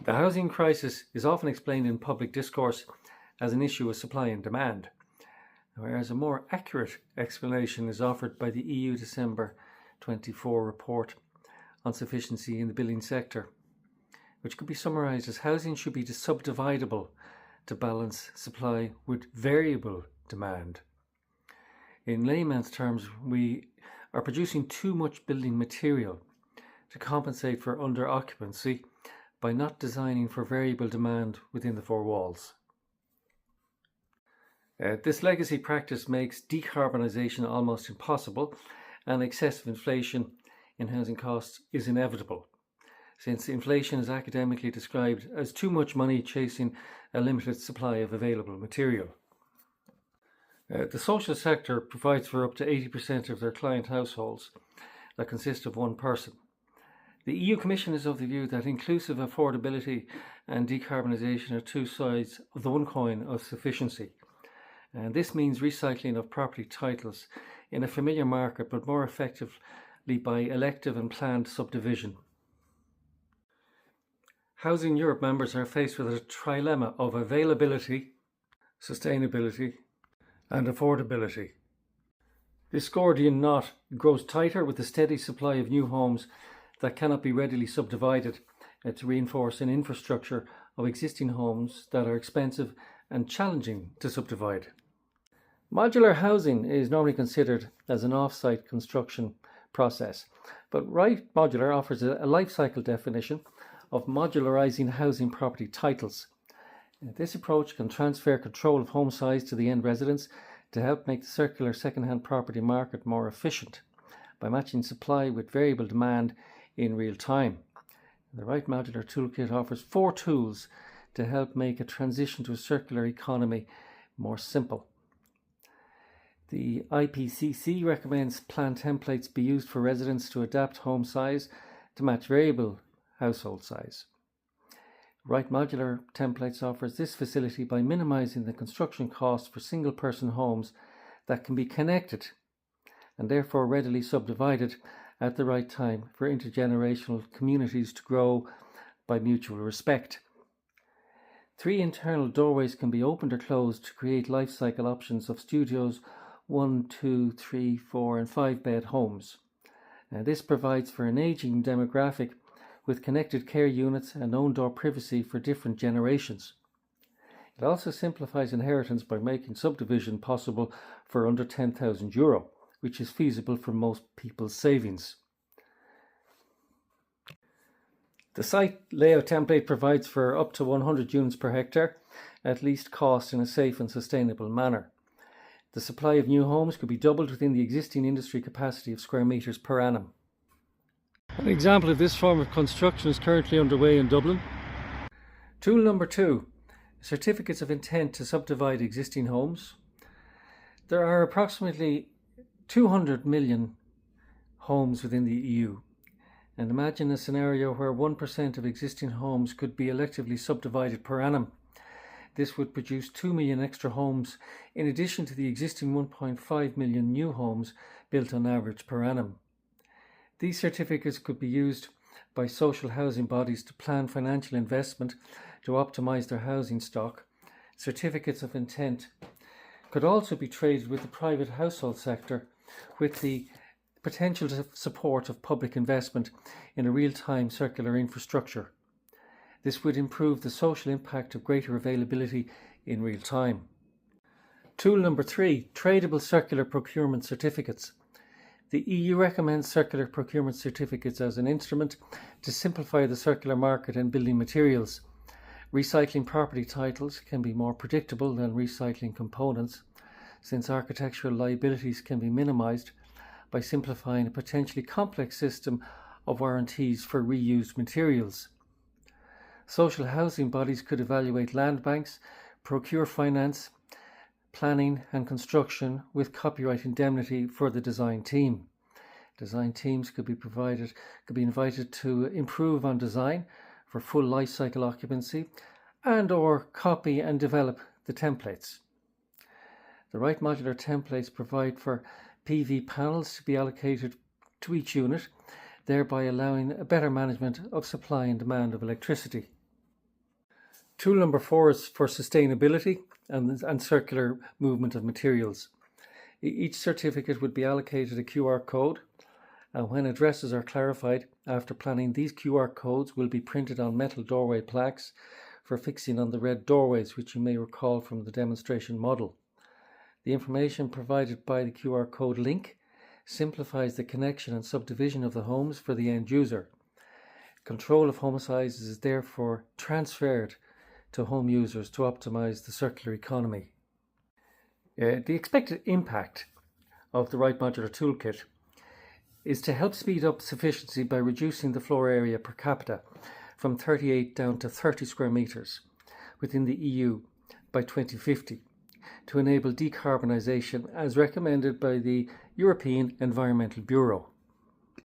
The housing crisis is often explained in public discourse as an issue of supply and demand, whereas a more accurate explanation is offered by the EU December 24 report on sufficiency in the building sector, which could be summarised as housing should be subdividable to balance supply with variable demand. In layman's terms, we are producing too much building material to compensate for under-occupancy by not designing for variable demand within the four walls. This legacy practice makes decarbonisation almost impossible, and excessive inflation in housing costs is inevitable, since inflation is academically described as too much money chasing a limited supply of available material. The social sector provides for up to 80% of their client households that consist of one person. The EU Commission is of the view that inclusive affordability and decarbonisation are two sides of the one coin of sufficiency. And this means recycling of property titles in a familiar market, but more effectively by elective and planned subdivision. Housing Europe members are faced with a trilemma of availability, sustainability, and affordability. This Gordian knot grows tighter with the steady supply of new homes that cannot be readily subdivided to reinforce an infrastructure of existing homes that are expensive and challenging to subdivide. Modular housing is normally considered as an off-site construction process, but Right Modular offers a life cycle definition of modularizing housing property titles. This approach can transfer control of home size to the end residents to help make the circular second-hand property market more efficient by matching supply with variable demand in real time. The Right Modular Toolkit offers 4 tools to help make a transition to a circular economy more simple. The IPCC recommends plan templates be used for residents to adapt home size to match variable household size. Right Modular Templates offers this facility by minimizing the construction cost for single-person homes that can be connected and therefore readily subdivided at the right time for intergenerational communities to grow by mutual respect. 3 internal doorways can be opened or closed to create life cycle options of studios, 1, 2, 3, 4 and 5 bed homes. This provides for an aging demographic with connected care units and own door privacy for different generations. It also simplifies inheritance by making subdivision possible for under €10,000, which is feasible for most people's savings. The site layout template provides for up to 100 units per hectare at least cost in a safe and sustainable manner. The supply of new homes could be doubled within the existing industry capacity of square metres per annum. An example of this form of construction is currently underway in Dublin. Tool number 2, certificates of intent to subdivide existing homes. There are approximately 200 million homes within the EU, and imagine a scenario where 1% of existing homes could be electively subdivided per annum. This would produce 2 million extra homes in addition to the existing 1.5 million new homes built on average per annum. These certificates could be used by social housing bodies to plan financial investment to optimise their housing stock. Certificates of intent could also be traded with the private household sector with the potential support of public investment in a real-time circular infrastructure. This would improve the social impact of greater availability in real time. Tool number 3, tradable circular procurement certificates. The EU recommends circular procurement certificates as an instrument to simplify the circular market in building materials. Recycling property titles can be more predictable than recycling components, since architectural liabilities can be minimised by simplifying a potentially complex system of warranties for reused materials. Social housing bodies could evaluate land banks, procure finance, planning and construction with copyright indemnity for the design team. Design teams could be invited to improve on design for full life cycle occupancy and or copy and develop the templates. The Right Modular templates provide for PV panels to be allocated to each unit, thereby allowing a better management of supply and demand of electricity. Tool number 4 is for sustainability and circular movement of materials. Each certificate would be allocated a QR code, and when addresses are clarified after planning, these QR codes will be printed on metal doorway plaques for fixing on the red doorways, which you may recall from the demonstration model. The information provided by the QR code link simplifies the connection and subdivision of the homes for the end user. Control of home sizes is therefore transferred to home users to optimize the circular economy. The expected impact of the Right Modular Toolkit is to help speed up sufficiency by reducing the floor area per capita from 38 down to 30 square metres within the EU by 2050 to enable decarbonisation as recommended by the European Environmental Bureau.